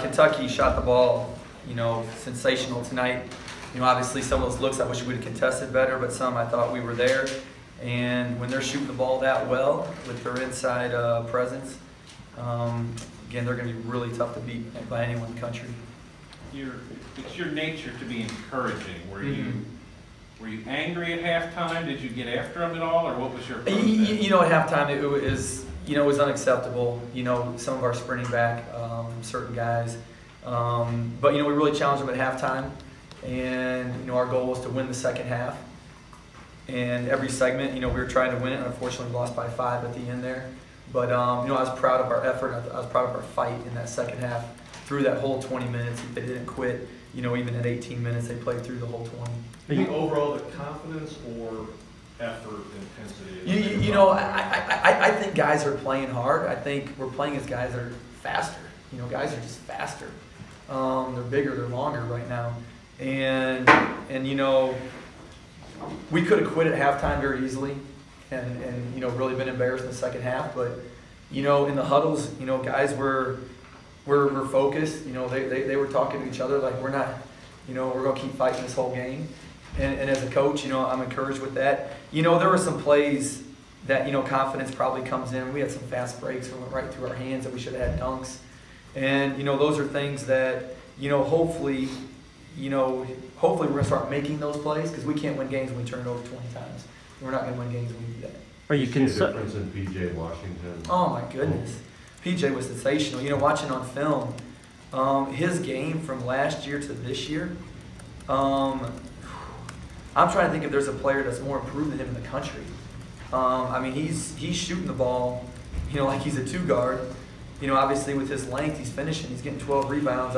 Kentucky shot the ball, sensational tonight. Obviously some of those looks I wish we would have contested better, but some I thought we were there. And when they're shooting the ball that well with their inside presence, again, they're going to be really tough to beat by anyone in the country. It's your nature to be encouraging. Were you angry at halftime? Did you get after them at all, or what was your approach? At halftime it was unacceptable. Some of our sprinting back, certain guys, but we really challenged them at halftime, and our goal was to win the second half. And every segment, we were trying to win it, and unfortunately we lost by 5 at the end there. But I was proud of our effort. I was proud of our fight in that second half. Through that whole 20 minutes, they didn't quit. Even at 18 minutes, they played through the whole 20. I think overall the confidence or effort, intensity? I think guys are playing hard. I think we're playing as guys that are faster. Guys are just faster. They're bigger, they're longer right now. And we could have quit at halftime very easily and really been embarrassed in the second half. But, in the huddles, guys were focused. They were talking to each other like we're not, we're going to keep fighting this whole game. And as a coach, I'm encouraged with that. There were some plays that, confidence probably comes in. We had some fast breaks that went right through our hands that we should have had dunks. And, those are things that, hopefully we're going to start making those plays, because we can't win games when we turn it over 20 times. We're not going to win games when we do that. Are you concerned? Difference in P.J. Washington? Oh, my goodness. PJ was sensational. Watching on film, his game from last year to this year, I'm trying to think if there's a player that's more improved than him in the country. He's shooting the ball, like he's a 2-guard. Obviously with his length, he's finishing. He's getting 12 rebounds.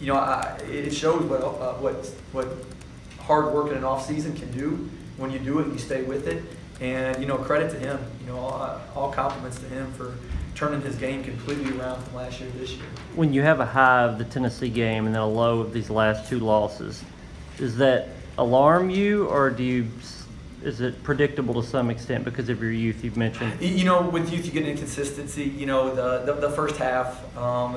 It shows what hard work in an off season can do when you do it and you stay with it. And credit to him. All compliments to him for turning his game completely around from last year to this year. When you have a high of the Tennessee game and then a low of these last 2 losses, does that alarm you, or is it predictable to some extent because of your youth you've mentioned? With youth you get inconsistency. The first half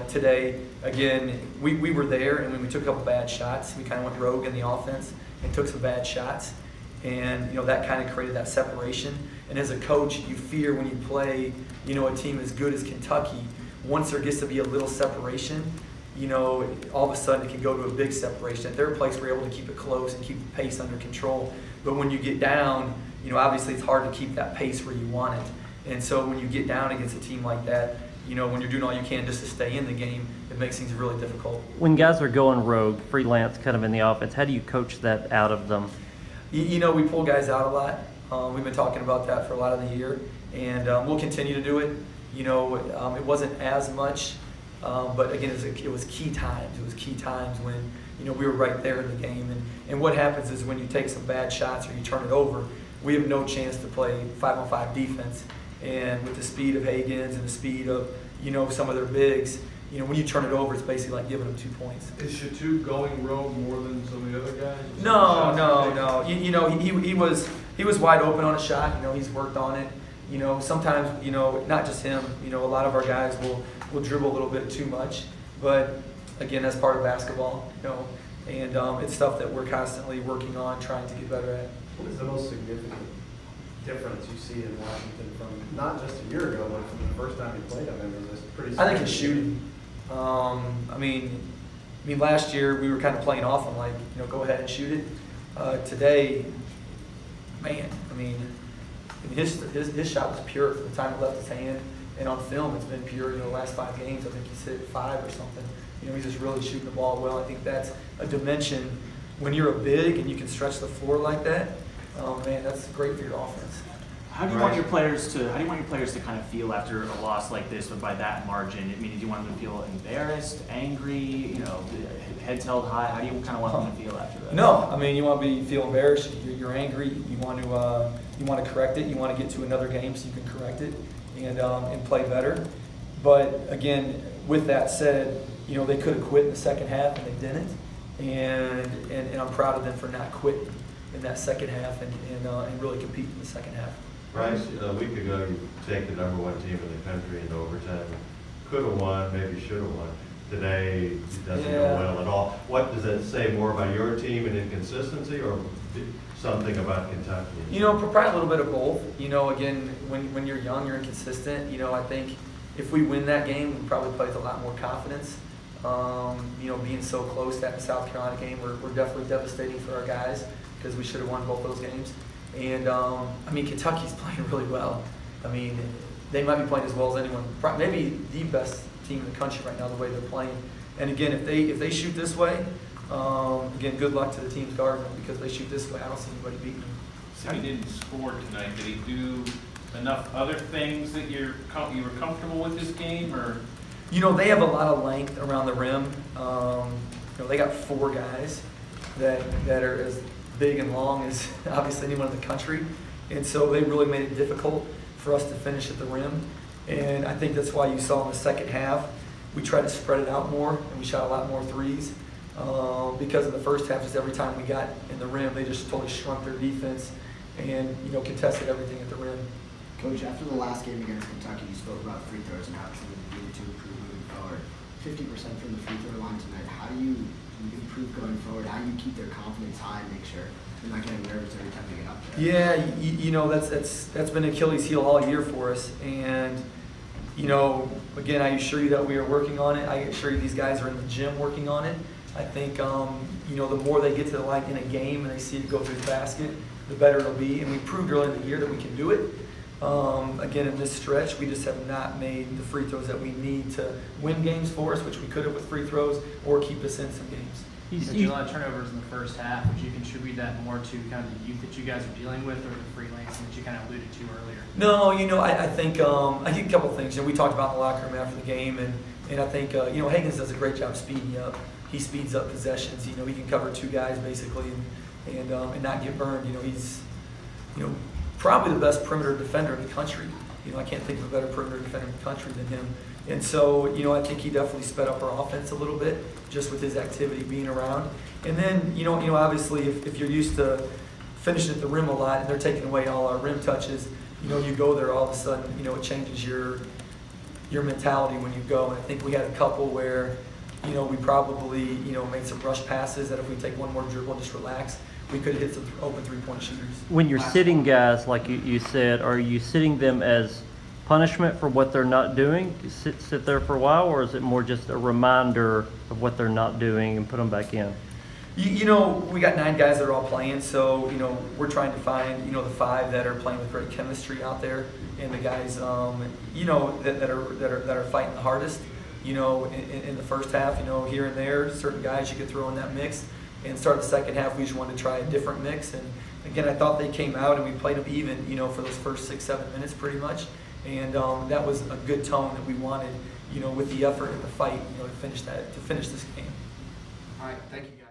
today, again, we were there, and when we took a couple bad shots, we kind of went rogue in the offense and took some bad shots. And that kind of created that separation. And as a coach, you fear when you play, a team as good as Kentucky, once there gets to be a little separation, all of a sudden it can go to a big separation. At their place, we're able to keep it close and keep the pace under control. But when you get down, obviously it's hard to keep that pace where you want it. And so when you get down against a team like that, when you're doing all you can just to stay in the game, it makes things really difficult. When guys are going rogue, freelance kind of in the offense, how do you coach that out of them? We pull guys out a lot. We've been talking about that for a lot of the year, and we'll continue to do it. It wasn't as much, but again, it was key times. It was key times when we were right there in the game. And what happens is when you take some bad shots or you turn it over, we have no chance to play 5-on-5 defense. And with the speed of Hagens and the speed of some of their bigs, when you turn it over, it's basically like giving them 2 points. Is Shatu going rogue more than some of the other guys? No. He was wide open on a shot. He's worked on it. Sometimes, not just him. A lot of our guys will dribble a little bit too much. But again, that's part of basketball. And it's stuff that we're constantly working on, trying to get better at. What is the most significant difference you see in Washington from not just a year ago, but from the first time you played them? It was pretty. I think it's shooting. Last year we were kind of playing off him, like, go ahead and shoot it. Today, man, his shot was pure from the time it left his hand, and on film it's been pure. The last 5 games, I think he's hit 5 or something. He's just really shooting the ball well. I think that's a dimension when you're a big and you can stretch the floor like that. Man, that's great for your offense. How do you want your players to kind of feel after a loss like this, but by that margin? Do you want them to feel embarrassed, angry, heads held high? How do you kind of want them to feel after that? No, you want to feel embarrassed. You're angry. You want to correct it. You want to get to another game so you can correct it and play better. But again, with that said, they could have quit in the second half and they didn't. And I'm proud of them for not quitting in that second half and really competing in the second half. Bryce, a week ago, you take the #1 team in the country into overtime. Could have won, maybe should have won. Today, it doesn't go well at all. What does that say more about your team and inconsistency, or something about Kentucky? You know, probably a little bit of both. You know, again, when you're young, you're inconsistent. You know, I think if we win that game, we probably play with a lot more confidence. You know, being so close to that South Carolina game, we're definitely devastating for our guys because we should have won both those games. And I mean, Kentucky's playing really well. I mean, they might be playing as well as anyone, maybe the best team in the country right now, the way they're playing. And again, if they shoot this way, again, good luck to the team's guarding them, because if they shoot this way, I don't see anybody beating them. So he didn't score tonight. Did he do enough other things that you were comfortable with this game, or? You know, they have a lot of length around the rim. You know, they got 4 guys that are as big and long as obviously anyone in the country, and so they really made it difficult for us to finish at the rim. And I think that's why you saw in the second half we tried to spread it out more, and we shot a lot more threes. Because in the first half, just every time we got in the rim, they just totally shrunk their defense and, you know, contested everything at the rim. Coach, after the last game against Kentucky, you spoke about free throws and how it's something you need to improve moving forward. 50% from the free throw line tonight. How do you improve going forward? How do you keep their confidence high and make sure they're not getting nervous every time they get up there? Yeah, you know, that's been Achilles' heel all year for us. And, you know, again, I assure you that we are working on it. I assure you these guys are in the gym working on it. I think, you know, the more they get to the line in a game and they see it go through the basket, the better it'll be. And we proved early in the year that we can do it. Again, in this stretch, we just have not made the free throws that we need to win games for us, which we could have with free throws, or keep us in some games. You had a lot of turnovers in the first half. Would you contribute that more to kind of the youth that you guys are dealing with, or the freelancing that you kind of alluded to earlier? No, you know, I think a couple things. You know, we talked about in the locker room after the game, and I think you know, Higgins does a great job speeding you up. He speeds up possessions. You know, he can cover 2 guys basically, and not get burned. You know, he's, you know, probably the best perimeter defender in the country. You know, I can't think of a better perimeter defender in the country than him. And so, you know, I think he definitely sped up our offense a little bit just with his activity being around. And then, you know, obviously, if you're used to finishing at the rim a lot and they're taking away all our rim touches, you know, you go there, all of a sudden, you know, it changes your mentality when you go. And I think we had a couple where, you know, we probably, you know, made some rush passes that if we take one more dribble and just relax, we could hit some open 3-point shooters. When you're sitting guys, like you said, are you sitting them as punishment for what they're not doing? Sit there for a while, or is it more just a reminder of what they're not doing and put them back in? You know, we got 9 guys that are all playing, so, you know, we're trying to find, you know, the 5 that are playing with great chemistry out there, and the guys, you know, that are fighting the hardest. You know, in the first half, you know, here and there, certain guys you could throw in that mix. And start the second half, we just wanted to try a different mix. And again, I thought they came out and we played them even, you know, for those first 6-7 minutes pretty much. And that was a good tone that we wanted, you know, with the effort and the fight, you know, to finish this game. All right, thank you guys.